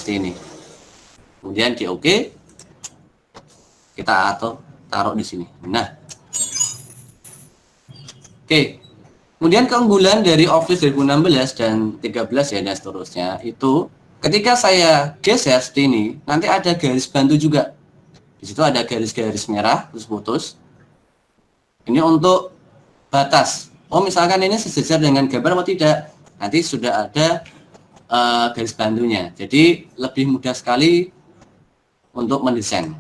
seperti ini. Kemudian di OK, kita taruh di sini. Nah, oke. Kemudian keunggulan dari Office 2016 dan 13 ya dan seterusnya itu ketika saya geser seperti ini, nanti ada garis bantu juga. Di situ ada garis-garis merah terus putus. Ini untuk batas. Oh, misalkan ini sejajar dengan gambar atau tidak. Nanti sudah ada garis bantunya. Jadi lebih mudah sekali untuk mendesain.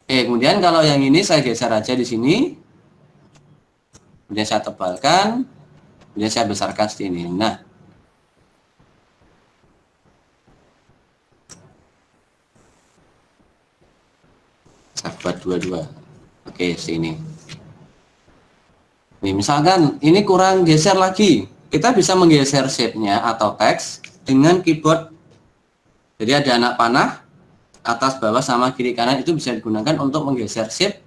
Oke, kemudian kalau yang ini saya geser aja di sini. Kemudian saya tebalkan, kemudian saya besarkan seperti ini. Nah, saya buat dua-dua. Oke, sini. Nih, misalkan ini kurang geser lagi, kita bisa menggeser shape-nya atau teks dengan keyboard. Jadi ada anak panah, atas, bawah, sama kiri kanan itu bisa digunakan untuk menggeser shape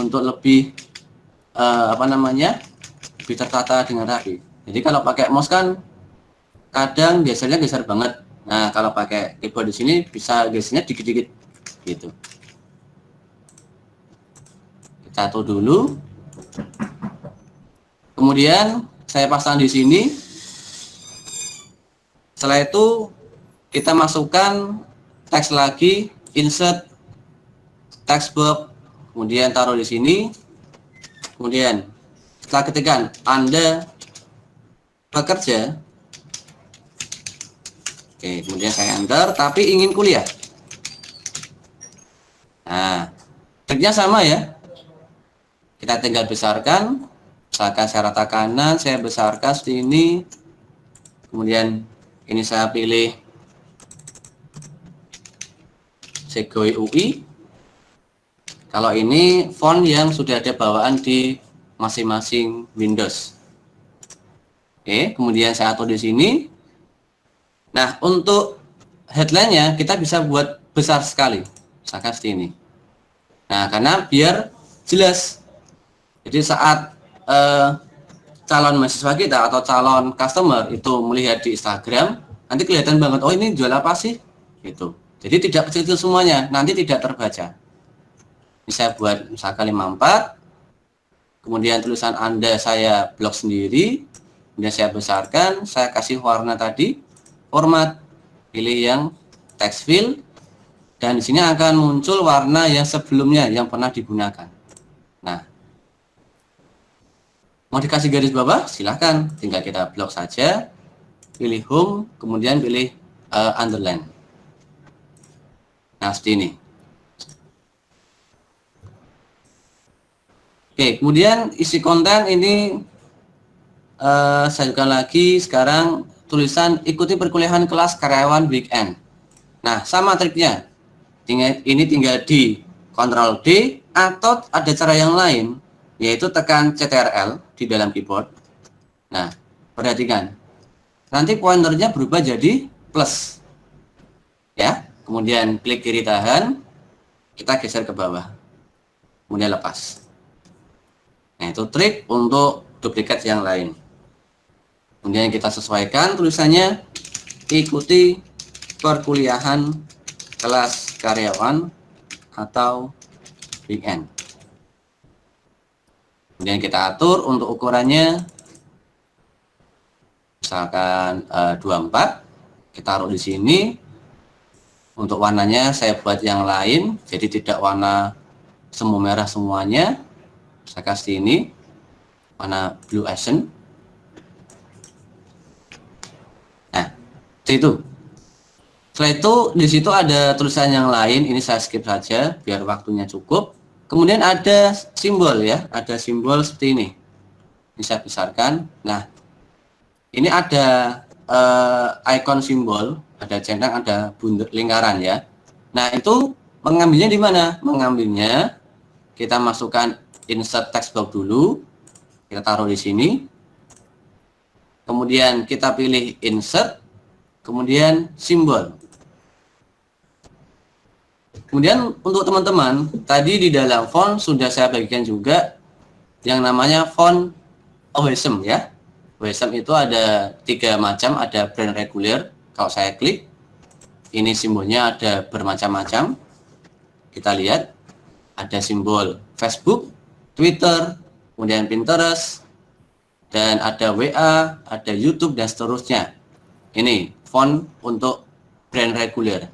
untuk lebih lebih tertata dengan rapi. Jadi kalau pakai mouse kan kadang gesernya geser banget. Nah, kalau pakai keyboard di sini bisa gesernya dikit-dikit gitu. Kita atur dulu. Kemudian saya pasang di sini. Setelah itu kita masukkan teks lagi, insert text box, kemudian taruh di sini. Kemudian setelah ketikkan Anda bekerja, oke, kemudian saya enter, tapi ingin kuliah. Nah, triknya sama ya. Kita tinggal besarkan, misalkan saya rata kanan, saya besarkan seperti ini. Kemudian ini saya pilih Segoy UI. Kalau ini font yang sudah ada bawaan di masing-masing Windows. Oke, kemudian saya atur di sini. Nah, untuk headline-nya kita bisa buat besar sekali, misalkan seperti ini. Nah, karena biar jelas. Jadi saat calon mahasiswa kita atau calon customer itu melihat di Instagram, nanti kelihatan banget, oh ini jual apa sih? Gitu. Jadi tidak kecil-kecil semuanya, nanti tidak terbaca. Ini saya buat misalkan 54, kemudian tulisan Anda saya blok sendiri, kemudian saya besarkan, saya kasih warna tadi, format, pilih yang text fill, dan di sini akan muncul warna yang sebelumnya yang pernah digunakan. Nah, mau dikasih garis bawah, silahkan, tinggal kita blok saja, pilih home, kemudian pilih underline. Nah, seperti ini. Oke, kemudian isi konten ini saya juga lagi sekarang tulisan ikuti perkuliahan kelas karyawan weekend. Nah, sama triknya. Ini tinggal di Ctrl D atau ada cara yang lain, yaitu tekan Ctrl di dalam keyboard. Nah, perhatikan. Nanti pointernya berubah jadi plus. Ya, kemudian klik kiri tahan, kita geser ke bawah. Kemudian lepas. Nah, itu trik untuk duplikat yang lain. Kemudian kita sesuaikan tulisannya, ikuti perkuliahan kelas karyawan atau weekend. Kemudian kita atur untuk ukurannya, misalkan 24, kita taruh di sini. Untuk warnanya saya buat yang lain, jadi tidak warna semu merah semuanya. Saya kasih ini warna blue accent. Nah, itu. Setelah itu di situ ada tulisan yang lain, ini saya skip saja biar waktunya cukup. Kemudian ada simbol ya, ada simbol seperti ini. Ini saya besarkan. Nah, ini ada icon simbol, ada centang, ada bunder lingkaran ya. Nah, itu mengambilnya di mana? Mengambilnya kita masukkan insert text box dulu, kita taruh di sini, kemudian kita pilih insert, kemudian simbol. Kemudian untuk teman-teman, tadi di dalam font sudah saya bagikan juga yang namanya font awesome ya. WSM itu ada 3 macam, ada brand reguler. Kalau saya klik, ini simbolnya ada bermacam-macam. Kita lihat, ada simbol Facebook, Twitter, kemudian Pinterest, dan ada WA, ada YouTube, dan seterusnya. Ini font untuk brand reguler.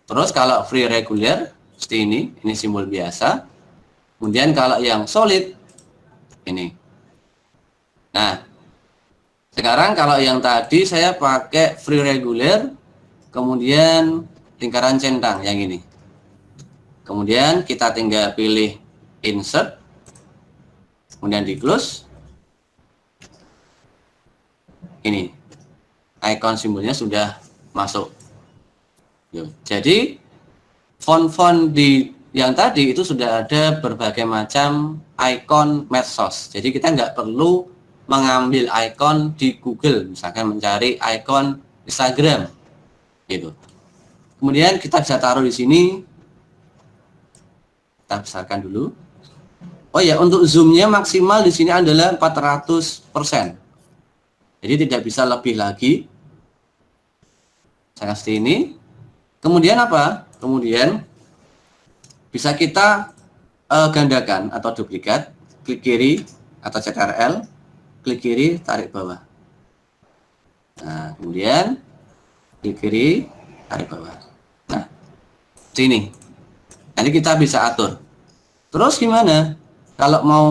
Terus kalau free reguler, seperti ini simbol biasa. Kemudian kalau yang solid, ini. Nah, sekarang kalau yang tadi saya pakai free reguler, kemudian lingkaran centang yang ini. Kemudian kita tinggal pilih insert, kemudian di close. Ini icon simbolnya sudah masuk. Jadi font-font di yang tadi itu sudah ada berbagai macam icon medsos. Jadi kita nggak perlu mengambil icon di Google, misalkan mencari icon Instagram, gitu. Kemudian kita bisa taruh di sini. Kita besarkan dulu. Oh ya, untuk zoomnya maksimal di sini adalah 400%. Jadi tidak bisa lebih lagi. Saya seperti ini. Kemudian apa? Kemudian bisa kita gandakan atau duplikat. Klik kiri atau CTRL. Klik kiri, tarik bawah. Nah, kemudian klik kiri, tarik bawah. Nah, sini. Nanti kita bisa atur. Terus gimana? Kalau mau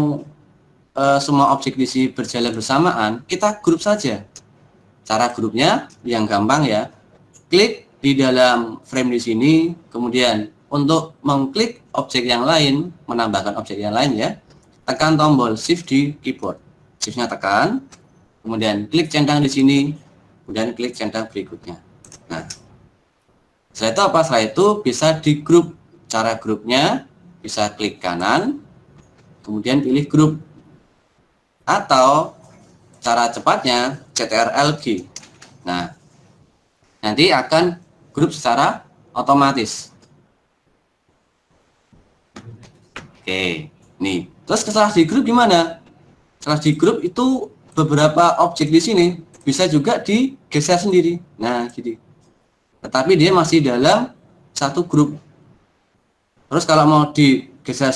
semua objek di sini berjalan bersamaan, kita grup saja. Cara grupnya yang gampang ya. Klik di dalam frame di sini, kemudian untuk mengklik objek yang lain, menambahkan objek yang lain ya, tekan tombol Shift di keyboard. Shift-nya tekan, kemudian klik centang di sini, kemudian klik centang berikutnya. Nah, setelah itu apa? Setelah itu bisa di grup. Cara grupnya bisa klik kanan, kemudian pilih grup. Atau cara cepatnya CTRL-G. Nah, nanti akan grup secara otomatis. Oke, nih. Terus setelah di grup gimana? Setelah di grup itu beberapa objek di sini bisa juga digeser sendiri. Nah, gini. Tetapi dia masih dalam satu grup. Terus kalau mau digeser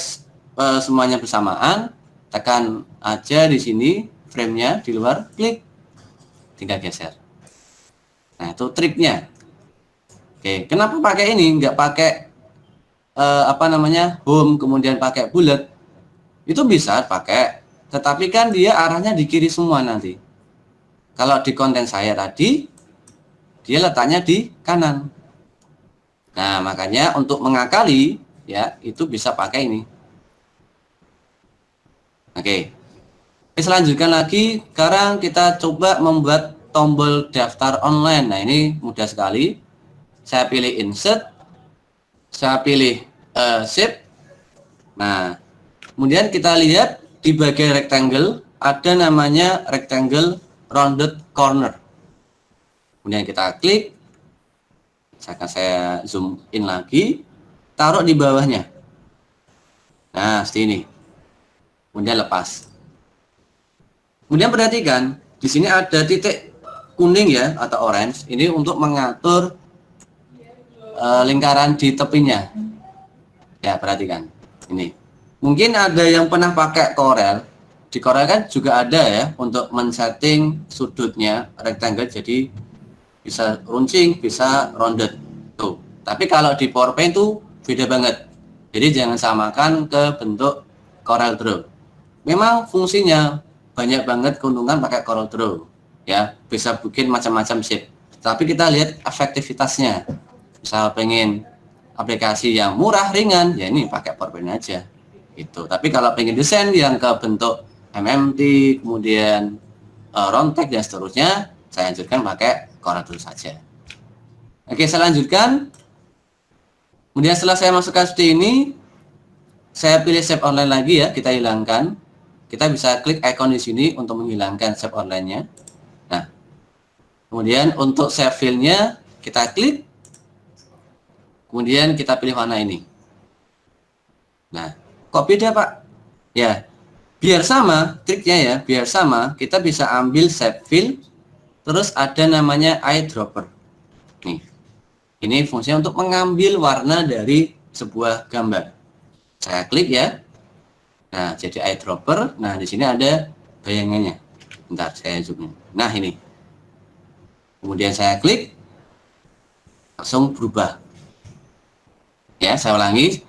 semuanya bersamaan, tekan aja di sini frame-nya di luar, klik, tinggal geser. Nah, itu triknya. Oke, kenapa pakai ini? Nggak pakai home kemudian pakai bulat? Itu bisa pakai, tetapi kan dia arahnya di kiri semua nanti. Kalau di konten saya tadi, dia letaknya di kanan. Nah, makanya untuk mengakali ya itu bisa pakai ini. Oke. Selanjutkan lagi, sekarang kita coba membuat tombol daftar online. Nah, ini mudah sekali. Saya pilih insert, saya pilih shape. Nah, kemudian kita lihat di bagian rectangle ada namanya rectangle rounded corner. Kemudian kita klik. Misalkan saya zoom in lagi, taruh di bawahnya. Nah, seperti ini. Kemudian lepas. Kemudian perhatikan, di sini ada titik kuning ya atau orange. Ini untuk mengatur lingkaran di tepinya. Ya, perhatikan. Ini. Mungkin ada yang pernah pakai Corel. Di Corel kan juga ada ya untuk men-setting sudutnya rectangle jadi bisa runcing, bisa rounded. Tuh. Tapi kalau di PowerPoint itu beda banget. Jadi jangan samakan ke bentuk Corel Draw. Memang fungsinya banyak banget keuntungan pakai Corel Draw. Ya, bisa bikin macam-macam shape. Tapi kita lihat efektivitasnya. Misal pengen aplikasi yang murah, ringan, ya ini pakai PowerPoint aja. Gitu. Tapi kalau pengen desain yang ke bentuk MMT, kemudian round text dan seterusnya, saya anjurkan pakai Corel Draw saja. Oke, saya lanjutkan. Kemudian setelah saya masukkan seperti ini, saya pilih save online lagi ya, kita hilangkan. Kita bisa klik icon di sini untuk menghilangkan save online-nya. Nah, kemudian untuk save file-nya kita klik. Kemudian kita pilih warna ini. Nah, kok beda Pak? Ya, Biar sama triknya ya, biar sama kita bisa ambil shape fill, terus ada namanya eyedropper. Nih, ini fungsinya untuk mengambil warna dari sebuah gambar. Saya klik ya. Nah, jadi eyedropper. Nah, di sini ada bayangannya. Bentar, saya zoom. Nah, ini. Kemudian saya klik, langsung berubah. Ya, saya ulangi.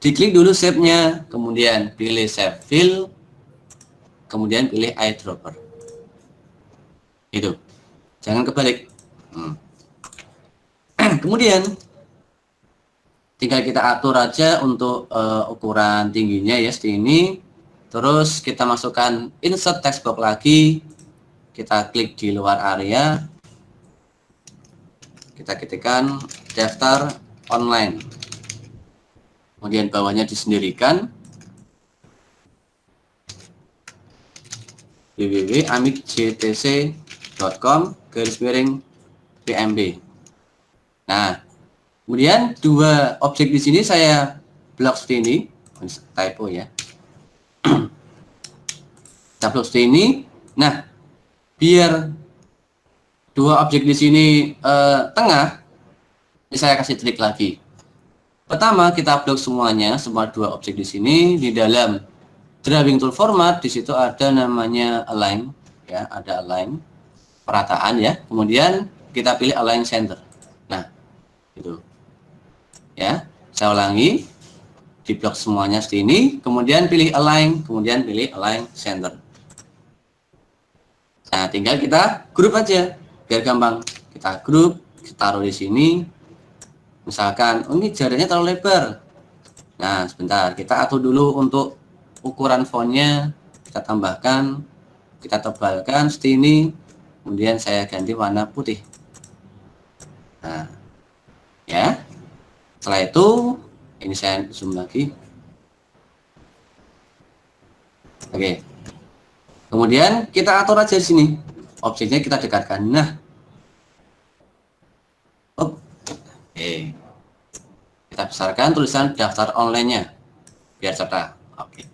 Diklik dulu shape-nya, kemudian pilih shape fill, kemudian pilih eyedropper. Itu. Jangan kebalik. Kemudian tinggal kita atur aja untuk ukuran tingginya ya seperti ini. Terus kita masukkan insert text box lagi. Kita klik di luar area. Kita ketikkan daftar online. Kemudian bawahnya disendirikan www.amikjtc.com/pmb. Nah, kemudian dua objek di sini saya blok seperti ini, typo ya. Kita blok seperti ini. Nah, biar dua objek di sini tengah, ini saya kasih trik lagi. Pertama, kita blok semuanya, semua dua objek di sini. Di dalam drawing tool format, di situ ada namanya align, ya, ada align perataan ya. Kemudian kita pilih align center. Nah, itu, ya. Saya ulangi, di blok semuanya seperti ini. Kemudian pilih align, kemudian pilih align center. Nah, tinggal kita grup aja, biar gampang. Kita grup, kita taruh di sini. Misalkan, oh ini jarinya terlalu lebar. Nah, sebentar, kita atur dulu untuk ukuran fontnya. Kita tambahkan, kita tebalkan seperti ini. Kemudian saya ganti warna putih. Nah, ya. Setelah itu, ini saya zoom lagi. Oke. Kemudian kita atur aja di sini. Objeknya kita dekatkan. Nah, oke. Kita besarkan tulisan daftar online-nya biar cerdas. Oke.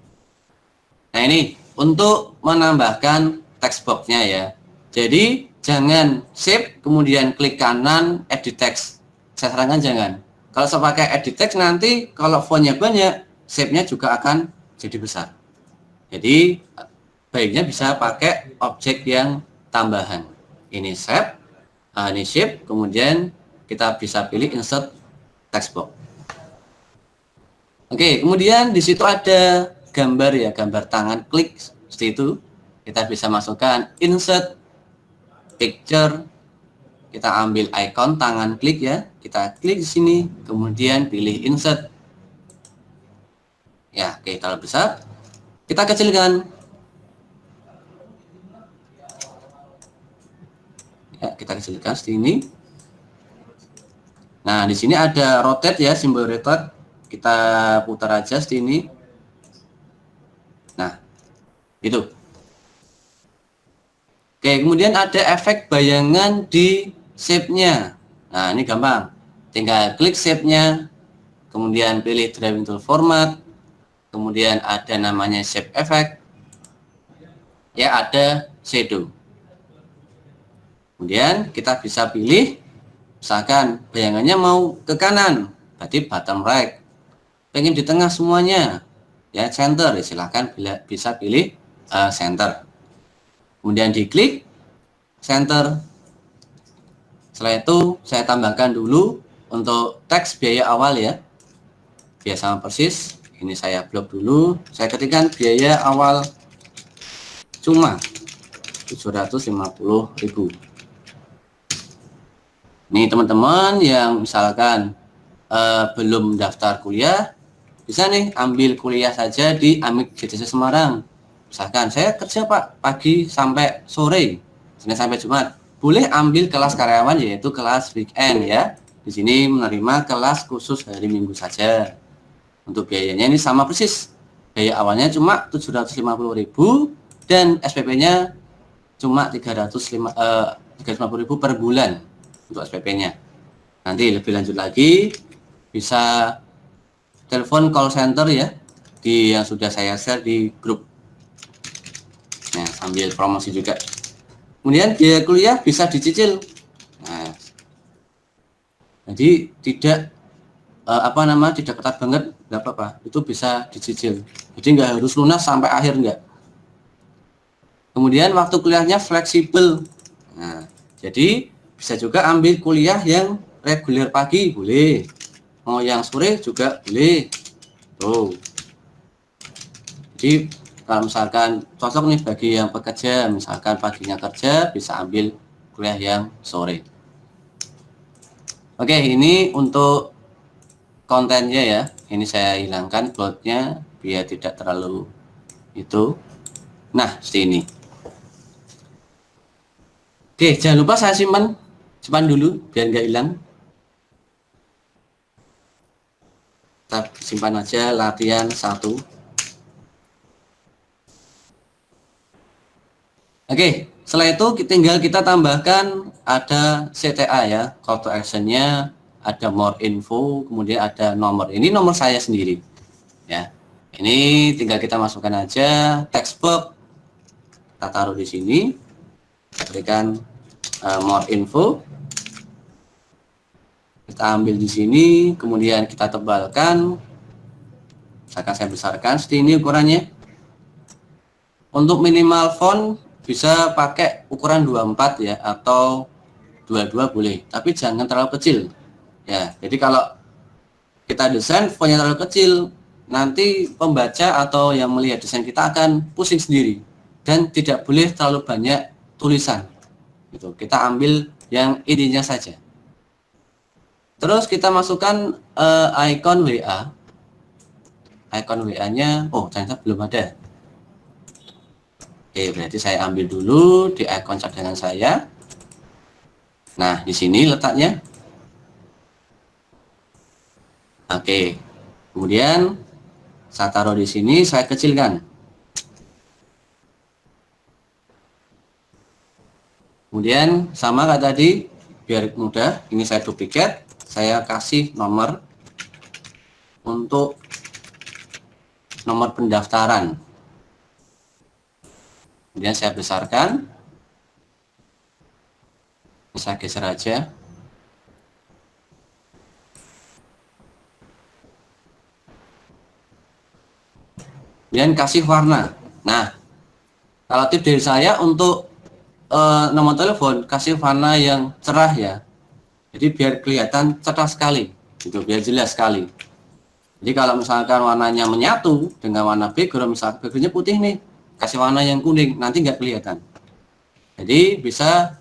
Nah, ini untuk menambahkan text box-nya ya. Jadi jangan save kemudian klik kanan edit text. Saya sarankan jangan. Kalau saya pakai edit text nanti kalau fontnya banyak, shape-nya juga akan jadi besar. Jadi baiknya bisa pakai objek yang tambahan. Ini shape, ini shape, kemudian kita bisa pilih insert text box. Oke, kemudian di situ ada gambar ya, gambar tangan klik seperti itu. Kita bisa masukkan insert picture. Kita ambil icon tangan klik ya. Kita klik di sini, kemudian pilih insert. Ya, oke, kalau besar kita kecilkan. Ya, kita kecilkan seperti ini. Nah, di sini ada rotate ya, simbol rotate. Kita putar aja seperti ini. Nah, itu. Oke, kemudian ada efek bayangan di shape-nya. Nah, ini gampang. Tinggal klik shape-nya, kemudian pilih drawing tool format, kemudian ada namanya shape effect. Ya, ada shadow. Kemudian kita bisa pilih, misalkan bayangannya mau ke kanan, berarti bottom right. Pengen di tengah semuanya, ya center, silahkan bisa pilih center. Kemudian diklik center. Setelah itu saya tambahkan dulu untuk teks biaya awal ya, biar sama persis. Ini saya blok dulu. Saya ketikkan biaya awal cuma 750.000. Nih teman-teman yang misalkan belum daftar kuliah, bisa nih ambil kuliah saja di Amik JTC Semarang. Misalkan saya kerja Pak pagi sampai sore, Senin sampai Jumat, boleh ambil kelas karyawan yaitu kelas weekend ya. Di sini menerima kelas khusus hari Minggu saja. Untuk biayanya ini sama persis. Biaya awalnya cuma 750.000 dan SPP-nya cuma 350.000 per bulan untuk SPP-nya. Nanti lebih lanjut lagi bisa telepon call center ya, yang sudah saya share di grup. ambil promosi juga. Kemudian biaya kuliah bisa dicicil. Nah, jadi tidak tidak ketat banget, nggak apa-apa, itu bisa dicicil. Jadi nggak harus lunas sampai akhir, nggak. Kemudian waktu kuliahnya fleksibel. Nah, jadi bisa juga ambil kuliah yang reguler pagi boleh, mau yang sore juga boleh. Tuh. Jadi kalau misalkan cocok nih bagi yang pekerja, misalkan paginya kerja, bisa ambil kuliah yang sore. Oke, ini untuk kontennya ya. Ini saya hilangkan plotnya biar tidak terlalu itu. Nah, seperti ini. Oke, jangan lupa saya simpan dulu biar nggak hilang. Kita simpan aja latihan 1. Oke, setelah itu tinggal kita tambahkan ada CTA ya, call to actionnya, ada more info, kemudian ada nomor. Ini nomor saya sendiri ya. Ini tinggal kita masukkan aja textbook, kita taruh di sini, berikan more info, kita ambil di sini, kemudian kita tebalkan, misalkan saya besarkan seperti ini ukurannya. Untuk minimal font bisa pakai ukuran 24 ya, atau 22 boleh, tapi jangan terlalu kecil ya. Jadi kalau kita desain fontnya terlalu kecil, nanti pembaca atau yang melihat desain kita akan pusing sendiri, dan tidak boleh terlalu banyak tulisan gitu. Kita ambil yang intinya saja. Terus kita masukkan icon WA. Icon WA nya ternyata belum ada. Oke, berarti saya ambil dulu di icon cadangan saya. Nah, di sini letaknya. Oke, kemudian saya taruh di sini, saya kecilkan. Kemudian sama kayak tadi, biar mudah, ini saya duplikat, saya kasih nomor untuk nomor pendaftaran. Kemudian saya besarkan, saya geser aja. Kemudian kasih warna. Nah, kalau tips dari saya untuk nomor telepon kasih warna yang cerah ya. Jadi biar kelihatan cerah sekali, gitu, biar jelas sekali. Jadi kalau misalkan warnanya menyatu dengan warna background, misalkan backgroundnya putih nih, kasih warna yang kuning, nanti nggak kelihatan. Jadi bisa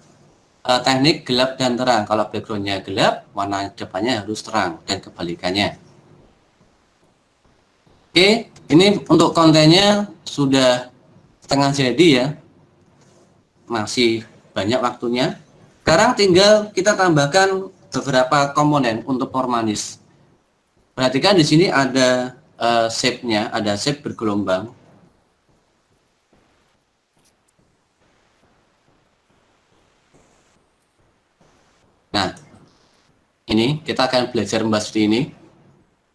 teknik gelap dan terang. Kalau backgroundnya gelap, warna depannya harus terang, dan kebalikannya. Oke, ini untuk kontennya sudah setengah jadi ya, masih banyak waktunya. Sekarang tinggal kita tambahkan beberapa komponen untuk formanis. Perhatikan di sini ada shape-nya, ada shape bergelombang. Nah, ini kita akan belajar membahas seperti ini.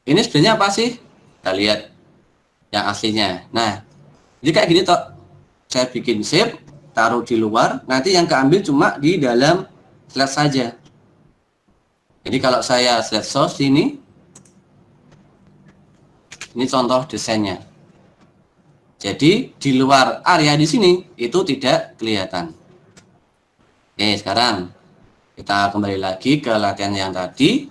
Ini sebenarnya apa sih? Kita lihat yang aslinya. Nah, jadi kayak gini toh. Saya bikin shape, taruh di luar, nanti yang keambil cuma di dalam slide saja. Jadi kalau saya slide source ini contoh desainnya. Jadi di luar area di sini itu tidak kelihatan. Oke, sekarang kita kembali lagi ke latihan yang tadi.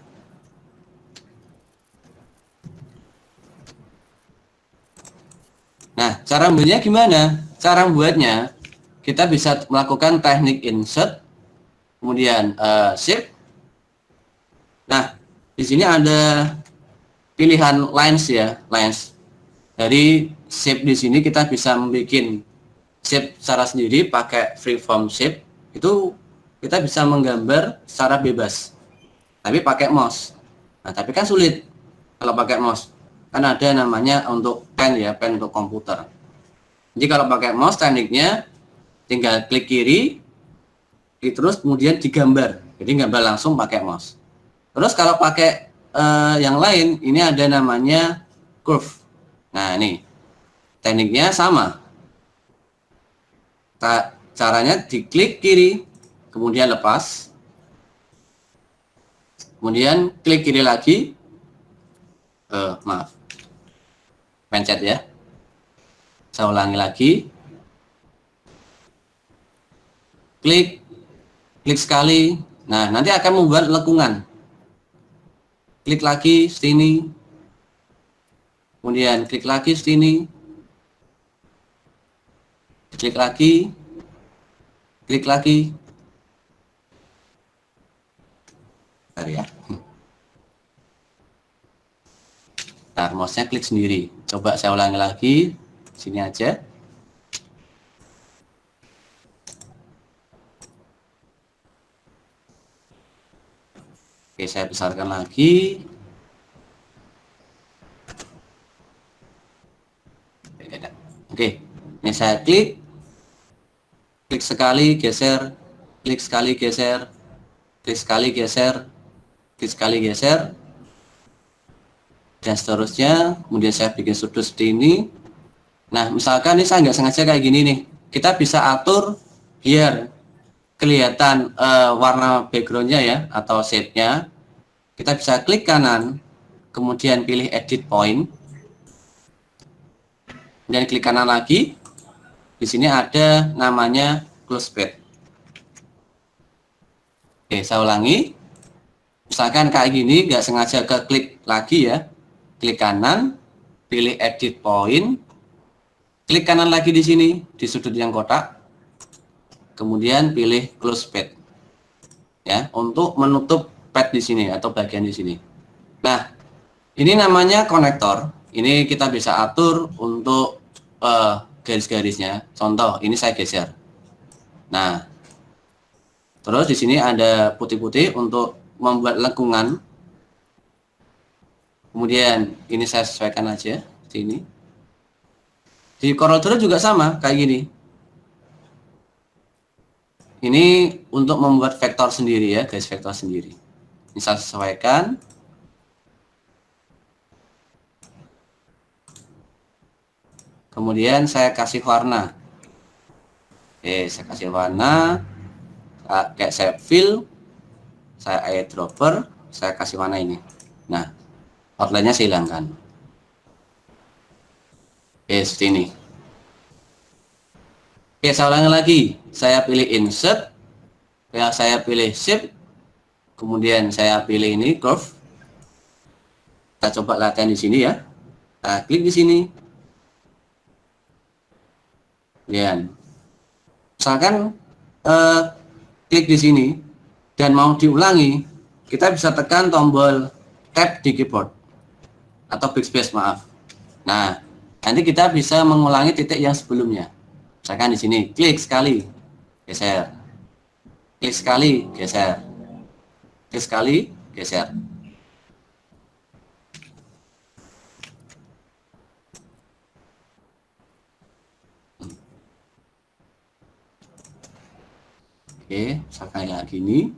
Nah, cara membuatnya gimana? Cara membuatnya, kita bisa melakukan teknik insert, kemudian shape. Nah, di sini ada pilihan lines ya, lines. Dari shape di sini kita bisa membuat shape secara sendiri pakai freeform shape. Itu kita bisa menggambar secara bebas, tapi pakai mouse. Nah, tapi kan sulit kalau pakai mouse. Kan ada namanya untuk pen ya, pen untuk komputer. Jadi kalau pakai mouse tekniknya tinggal klik kiri, terus kemudian digambar. Jadi gambar langsung pakai mouse. Terus kalau pakai yang lain, ini ada namanya curve. Nah, ini tekniknya sama. Caranya diklik kiri, kemudian lepas, kemudian klik kiri lagi, maaf, pencet ya. Saya ulangi lagi, klik sekali. Nah, nanti akan membuat lekungan. Klik lagi sini, kemudian klik lagi sini, klik lagi, klik lagi. Bentar ya. Ntar mouse-nya klik sendiri. Coba saya ulangi lagi, sini aja. Oke, saya besarkan lagi. Oke, ini saya klik sekali, geser, klik sekali, geser, klik sekali, geser, klik sekali, geser, dan seterusnya. Kemudian saya bikin sudut seperti ini. Nah, misalkan ini saya nggak sengaja kayak gini nih, kita bisa atur biar kelihatan warna backgroundnya ya, atau shape-nya. Kita bisa klik kanan, kemudian pilih edit point, dan klik kanan lagi. Di sini ada namanya close path. Oke, saya ulangi. Misalkan kayak gini, nggak sengaja ke klik lagi ya. Klik kanan, pilih edit point, klik kanan lagi di sini di sudut yang kotak, kemudian pilih close path ya, untuk menutup pad di sini atau bagian di sini. Nah, ini namanya konektor. Ini kita bisa atur untuk garis-garisnya. Contoh, ini saya geser. Nah, terus di sini ada putih-putih untuk membuat lengkungan. Kemudian ini saya sesuaikan aja sini. Di Corel Draw juga sama kayak gini. Ini untuk membuat vektor sendiri ya, garis vektor sendiri. Ini saya sesuaikan. Kemudian saya kasih warna. Oke, saya kasih warna. Kayak saya fill, saya eyedropper, saya kasih warna ini. Nah, outline-nya saya hilangkan. Oke, seperti ini. Oke, saya ulangi lagi. Saya pilih insert, ya saya pilih shape, kemudian saya pilih ini curve. Kita coba latihan di sini ya. Kita klik di sini. Kemudian, misalkan klik di sini dan mau diulangi, kita bisa tekan tombol tab di keyboard atau backspace, maaf. Nah, nanti kita bisa mengulangi titik yang sebelumnya. Misalkan di sini, klik sekali, geser, klik sekali, geser, klik sekali, geser. Oke, misalkan kayak gini.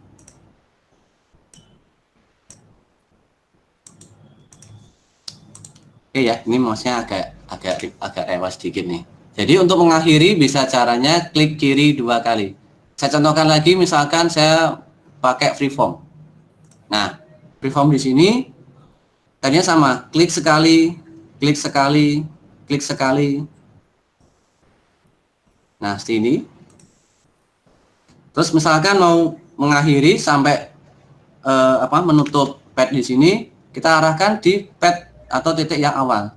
Oke ya, ini mouse-nya agak rewas sedikit nih. Jadi untuk mengakhiri bisa caranya klik kiri 2 kali. Saya contohkan lagi, misalkan saya pakai freeform. Nah, freeform di sini tadinya sama, klik sekali, klik sekali, klik sekali. Nah, seperti ini. Terus misalkan mau mengakhiri sampai menutup pad di sini, kita arahkan di pad atau titik yang awal.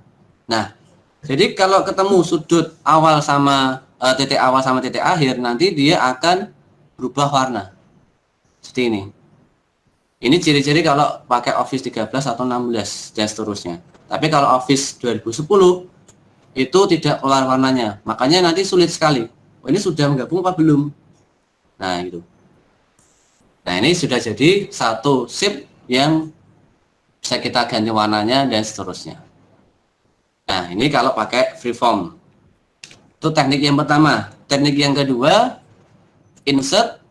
Nah, jadi kalau ketemu sudut awal sama titik awal sama titik akhir, nanti dia akan berubah warna. Seperti ini. Ini ciri-ciri kalau pakai Office 13 atau 16 dan seterusnya. Tapi kalau Office 2010 itu tidak keluar warnanya. Makanya nanti sulit sekali. Oh, ini sudah menggabung apa belum? Nah, gitu. Nah, ini sudah jadi satu shape yang bisa kita ganti warnanya dan seterusnya. Nah, ini kalau pakai freeform. Itu teknik yang pertama. Teknik yang kedua, insert,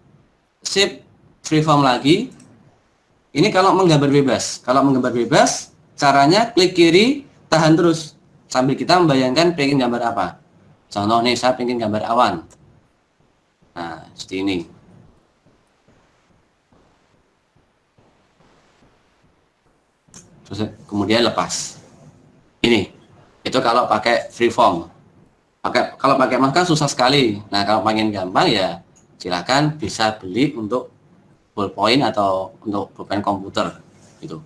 shape, freeform lagi. Ini kalau menggambar bebas. Kalau menggambar bebas, caranya klik kiri, tahan terus sambil kita membayangkan pengen gambar apa. Contoh nih, saya pengen gambar awan. Nah, seperti ini. Terus kemudian lepas. Ini. Itu kalau pakai freeform. Kalau pakai Mac kan susah sekali. Nah, kalau pengen gampang ya silakan bisa beli untuk ballpoint atau untuk pulpen komputer gitu.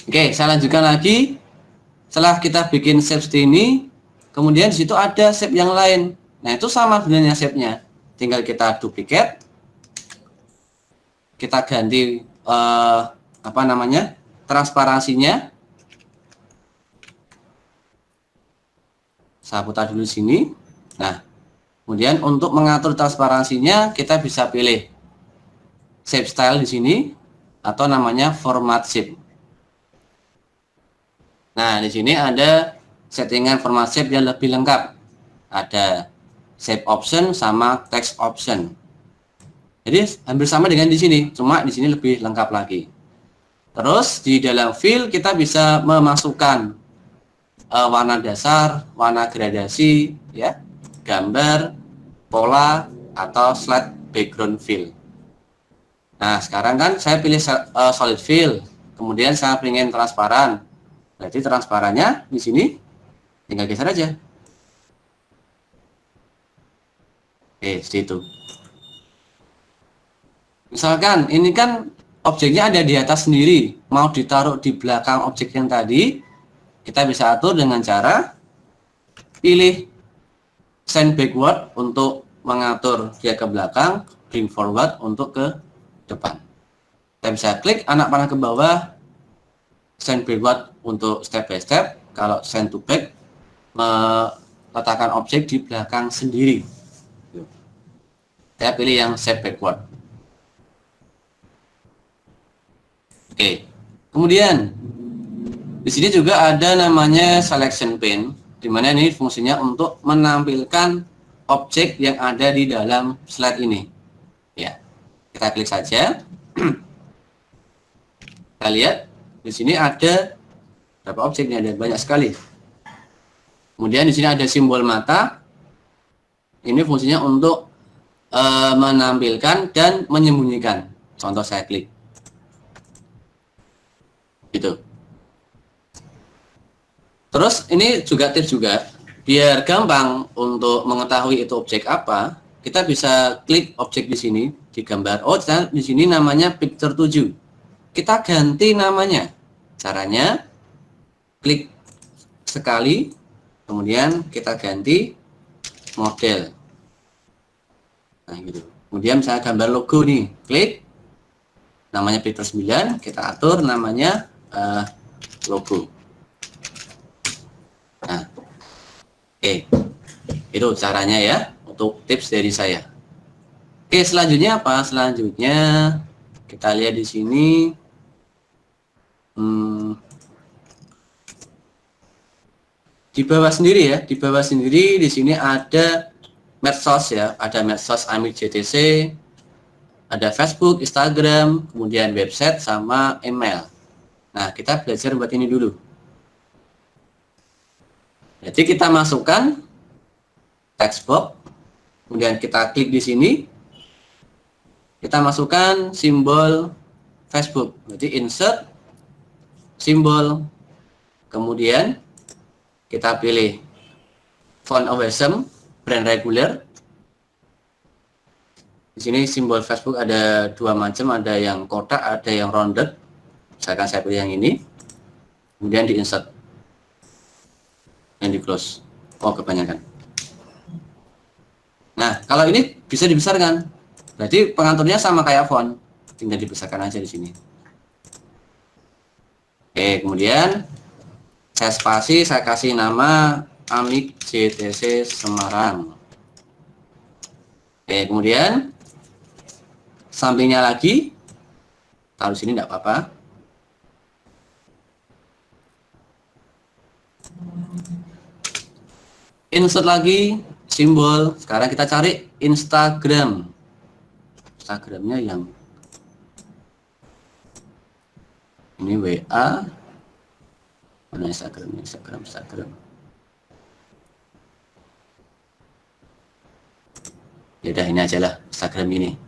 Oke, saya lanjutkan lagi. Setelah kita bikin shape seperti ini, kemudian di situ ada shape yang lain. Nah, itu sama sebenarnya shape-nya. Tinggal kita duplicate, kita ganti apa namanya? Transparansinya. Saya putar dulu sini. Nah, kemudian untuk mengatur transparansinya kita bisa pilih shape style di sini atau namanya format shape. Nah, di sini ada settingan format shape yang lebih lengkap. Ada shape option sama text option. Jadi hampir sama dengan di sini, cuma di sini lebih lengkap lagi. Terus di dalam fill kita bisa memasukkan warna dasar, warna gradasi, ya, gambar, pola, atau slide background fill. Nah, sekarang kan saya pilih solid fill, kemudian saya ingin transparan. Berarti transparannya di sini tinggal geser aja. Oke, seperti itu. Misalkan ini kan objeknya ada di atas sendiri, mau ditaruh di belakang objek yang tadi, kita bisa atur dengan cara pilih send backward untuk mengatur dia ke belakang, bring forward untuk ke depan. Kita bisa klik anak panah ke bawah, send backward untuk step by step. Kalau send to back, meletakkan objek di belakang sendiri. Saya pilih yang send backward. Oke. Kemudian di sini juga ada namanya selection pane, di mana ini fungsinya untuk menampilkan objek yang ada di dalam slide ini. Ya, kita klik saja. Kita lihat di sini ada berapa objeknya, ada banyak sekali. Kemudian di sini ada simbol mata. Ini fungsinya untuk menampilkan dan menyembunyikan. Contoh saya klik. Gitu. Terus ini juga tips juga, biar gampang untuk mengetahui itu objek apa, kita bisa klik objek di sini di gambar. Oh, di sini namanya picture 7. Kita ganti namanya. Caranya klik sekali, kemudian kita ganti model. Nah, gitu. Kemudian misalnya gambar logo nih, klik namanya picture 9, kita atur namanya logo. Nah, oke, itu caranya ya untuk tips dari saya. Oke, selanjutnya apa? Selanjutnya kita lihat di sini. Di bawah sendiri ya, di bawah sendiri di sini ada medsos ya, ada medsos Amit JTC, ada Facebook, Instagram, kemudian website sama email. Nah, kita belajar buat ini dulu. Jadi kita masukkan text box, kemudian kita klik di sini, kita masukkan simbol Facebook, jadi insert simbol, kemudian kita pilih font awesome, brand regular. Di sini simbol Facebook ada dua macam, ada yang kotak, ada yang rounded. Misalkan saya pilih yang ini, kemudian di insert, yang di close. Oh, kebanyakan. Nah, kalau ini bisa dibesarkan. Berarti pengaturnya sama kayak font, tinggal dibesarkan aja di sini. Oke, kemudian saya spasi, saya kasih nama Amik JTC Semarang. Oke, kemudian sampingnya lagi, taruh sini enggak apa-apa. Insert lagi simbol. Sekarang kita cari Instagram. Instagramnya yang ini WA. Mana Instagram? Ya udah ini aja lah Instagram ini.